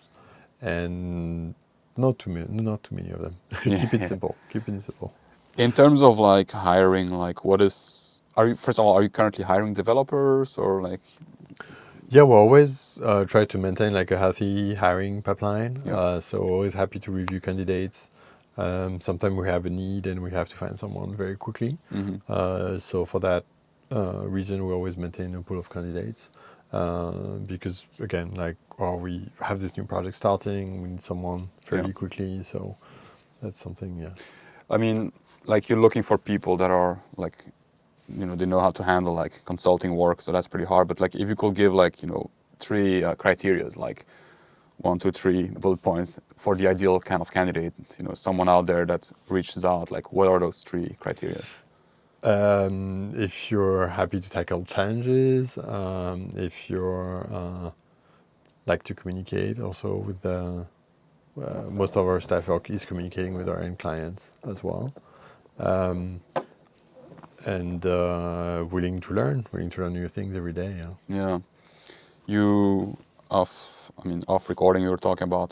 and not too many of them. Yeah, Keep it yeah. simple. Keep it simple. In terms of like hiring, like are you, first of all, are you currently hiring developers or like, Yeah, we always try to maintain like a healthy hiring pipeline. yeah. So always happy to review candidates. Sometimes we have a need and we have to find someone very quickly. Hmm. So for that reason, we always maintain a pool of candidates because again, like, well, we have this new project starting, we need someone Yeah. fairly quickly. So that's something, yeah. I mean, like you're looking for people that are like, they know how to handle like consulting work, so that's pretty hard. But like, if you could give like, three criterias, like 1, 2, 3 bullet points for the ideal kind of candidate, someone out there that reaches out, like what are those three criterias? If you're happy to tackle challenges, if you're like to communicate also with the most of our staff work is communicating with our end clients as well, um, and willing to learn new things every day. Yeah. Yeah. You off recording, you were talking about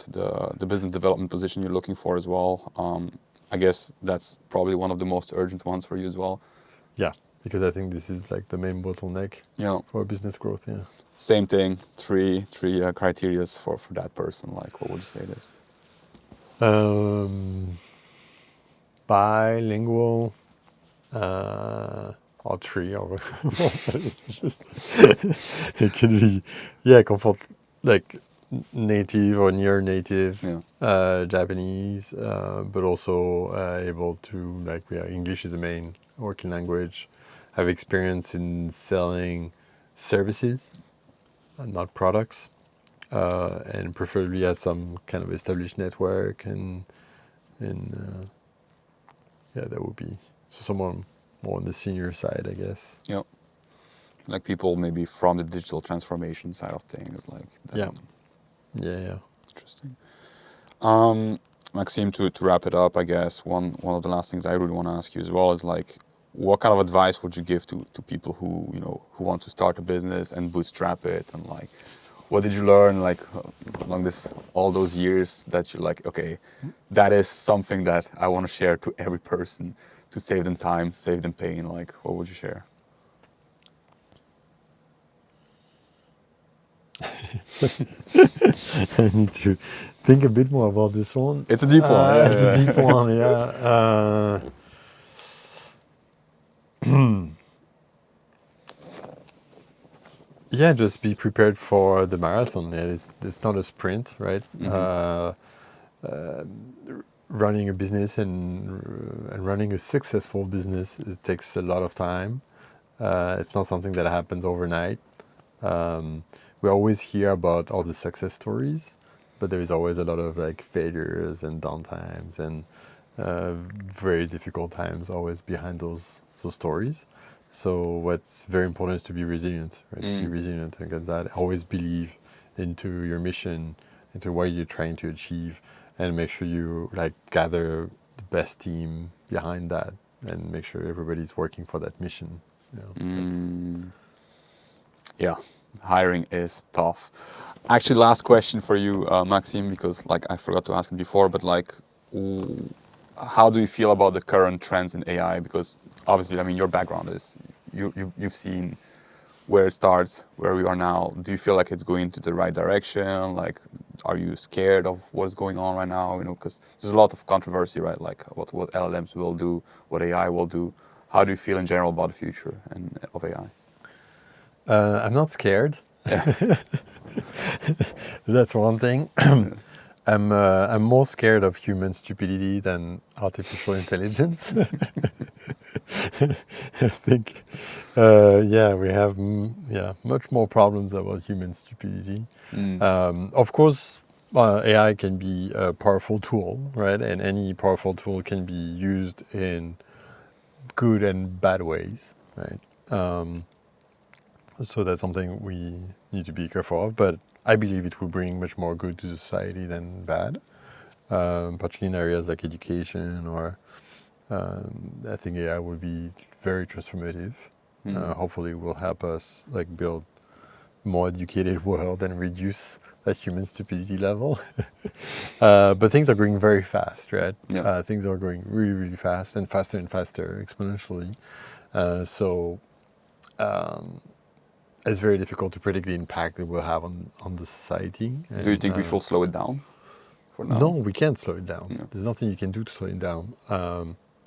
the business development position you're looking for as well. I guess that's probably one of the most urgent ones for you as well. Yeah, because I think this is like the main bottleneck Yeah. for business growth. Yeah. Same thing. Three criterias for that person. Like, what would you say it is? Bilingual. Or three, or it's just, it could be, yeah, comfort, like native or near native Yeah. Japanese, but also able to, like, yeah, English is the main working language, have experience in selling services and not products, and preferably has some kind of established network, and yeah, that would be so someone more on the senior side, I guess. Yeah. Like people maybe from the digital transformation side of things, like that. Yeah. Yeah. Interesting. Maxime, to wrap it up, I guess one of the last things I really want to ask you as well is like, what kind of advice would you give to people who want to start a business and bootstrap it, and like, what did you learn like along all those years that you're like, okay, that is something that I want to share to every person to save them time, save them pain. Like, what would you share? I need to think a bit more about this one. It's a deep one. It's a deep Yeah. one, yeah. Yeah, just be prepared for the marathon. Yeah, it's not a sprint, right? Mm-hmm. Running a business and running a successful business, it takes a lot of time. It's not something that happens overnight. We always hear about all the success stories, but there is always a lot of like failures and downtimes and very difficult times always behind those stories. So what's very important is to be resilient, right? To be resilient against that. Always believe into your mission, into what you're trying to achieve, and make sure you like gather the best team behind that, and make sure everybody's working for that mission. That's Yeah, hiring is tough. Actually, last question for you, Maxime, because like I forgot to ask it before, but like, how do you feel about the current trends in AI? Because obviously, I mean, your background is you've seen where it starts, where we are now. Do you feel like it's going to the right direction? Like, are you scared of what's going on right now? Because there's a lot of controversy, right? Like what LLMs will do, what AI will do. How do you feel in general about the future and of AI? I'm not scared. Yeah. That's one thing. Yeah. I'm more scared of human stupidity than artificial intelligence. I think, yeah, we have much more problems about human stupidity. Of course, AI can be a powerful tool, right? And any powerful tool can be used in good and bad ways, right? So that's something we need to be careful of. But I believe it will bring much more good to society than bad, particularly in areas like education or I think AI will be very transformative. Hopefully, it will help us like build more educated world and reduce that human stupidity level. But things are going very fast, right? Yeah. Things are going really, really fast and faster exponentially. So it's very difficult to predict the impact it will have on the society. Do you And think we should slow it down for no, now? we can't slow it down. Yeah. There's nothing you can do to slow it down.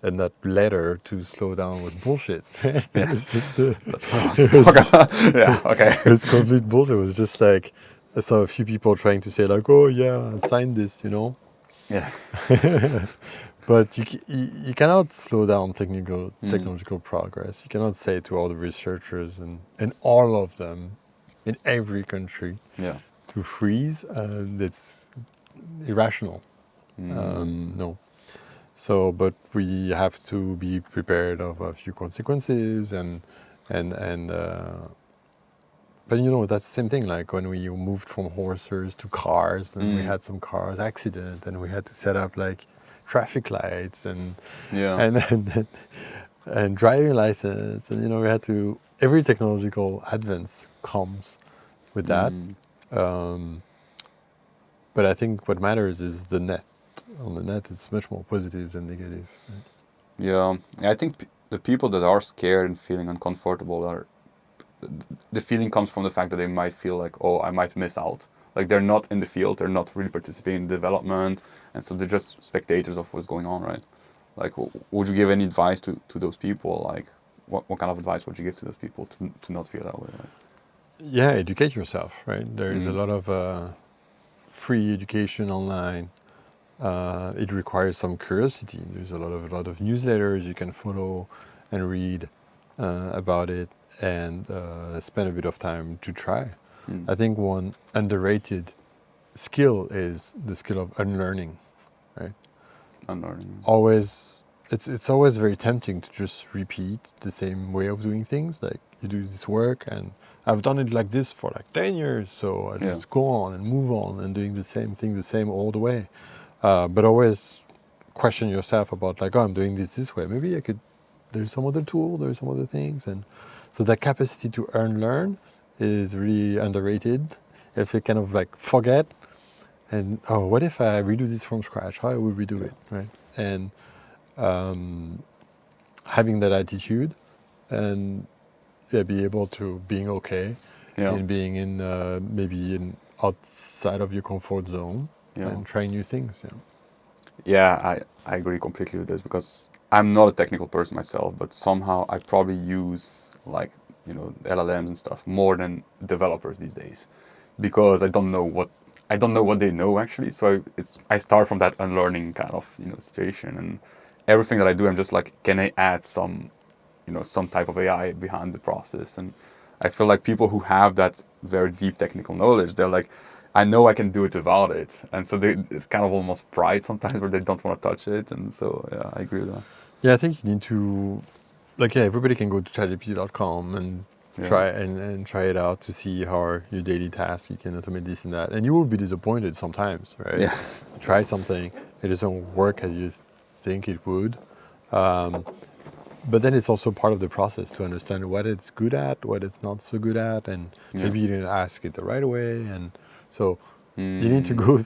And that letter to slow down was bullshit. It Yeah. was just That's what I want to talk about. Yeah. Okay. it's complete bullshit. It was just like I saw a few people trying to say like, oh yeah, sign this, you know. Yeah. But you cannot slow down technological progress. You cannot say to all the researchers and all of them in every country Yeah. to freeze. That's irrational. No. So, but we have to be prepared of a few consequences and but you know that's the same thing. Like when we moved from horses to cars, and we had some cars accident, and we had to set up like traffic lights Yeah. and driving license, and you know we had to. Every technological advance comes with that. But I think what matters is the net. On the net, it's much more positive than negative. Yeah. I think the people that are scared and feeling uncomfortable are the feeling comes from the fact that they might feel like, oh, I might miss out. Like they're not in the field, they're not really participating in development, and so they're just spectators of what's going on, right? Like, would you give any advice to those people? Like, what kind of advice would you give to those people to not feel that way? Like, Yeah, educate yourself, right? There is a mm-hmm. lot of free education online. It requires some curiosity. There's a lot of newsletters you can follow and read about it, and spend a bit of time to try. I think one underrated skill is the skill of unlearning, right? Unlearning. Always, it's always very tempting to just repeat the same way of doing things. Like you do this work, and I've done it like this for like 10 years, so I Yeah. just go on and move on and doing the same thing the same all the way. But always question yourself about like, oh, I'm doing this way. Maybe I could. There's some other tool. There's some other things, and so that capacity to learn is really underrated. If you kind of like forget and oh, what if I redo this from scratch? How I would redo Yeah. it, right? And having that attitude, and yeah, be able to being okay, Yeah. and being in maybe in outside of your comfort zone Yeah. and trying new things. Yeah. Yeah, I agree completely with this because I'm not a technical person myself, but somehow I probably use like, LLMs and stuff more than developers these days because I don't know what they know actually. So I start from that unlearning kind of, situation, and everything that I do, I'm just like, can I add some type of AI behind the process? And I feel like people who have that very deep technical knowledge, they're like, I know I can do it without it, and so it's kind of almost pride sometimes where they don't want to touch it, and so yeah, I agree with that. Yeah, I think you need to like yeah, everybody can go to chatgpt.com and Yeah, and try it out to see how your daily task you can automate this and that, and you will be disappointed sometimes, right? yeah, You try something, it doesn't work as you think it would. But then it's also part of the process to understand what it's good at, what it's not so good at, and yeah. maybe you didn't ask it the right way, and so you need to Mm, go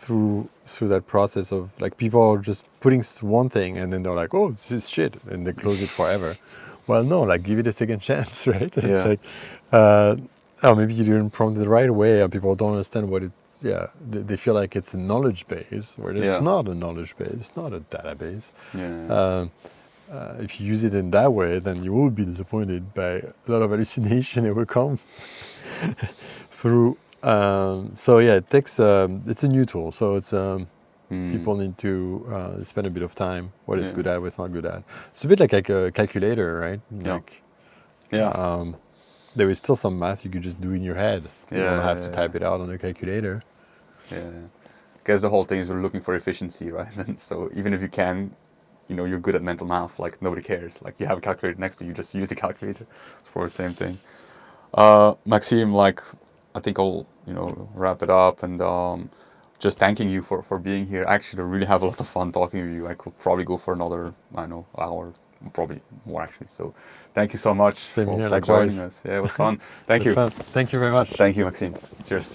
through that process of like people are just putting one thing and then they're like, oh, this is shit, and they close it forever. Well, no, like give it a second chance, right? It's yeah, like, uh, oh, maybe you didn't prompt it the right way, and people don't understand what it's. Yeah, they feel like it's a knowledge base, where it's yeah, not a knowledge base. It's not a database. yeah, If you use it in that way, then you will be disappointed by a lot of hallucination it will come through. So yeah, it takes. It's a new tool, so it's mm, people need to spend a bit of time. What it's yeah, good at, what it's not good at. It's a bit like a calculator, right? yeah, Like yeah, there is still some math you could just do in your head. You don't yeah, have to yeah, type it out on a calculator. yeah. I guess the whole thing is we're looking for efficiency, right? And so even if you can, you're good at mental math, like nobody cares. Like you have a calculator next to you, just use the calculator for the same thing. Maxime, like I think I'll wrap it up, and just thanking you for being here. Actually, I really have a lot of fun talking with you. I could probably go for another, I don't know, hour, probably more actually. So thank you so much Same here, for joining likewise. us. Yeah, it was fun. Thank It's you. fun. Thank you very much. Thank you, Maxime. Cheers.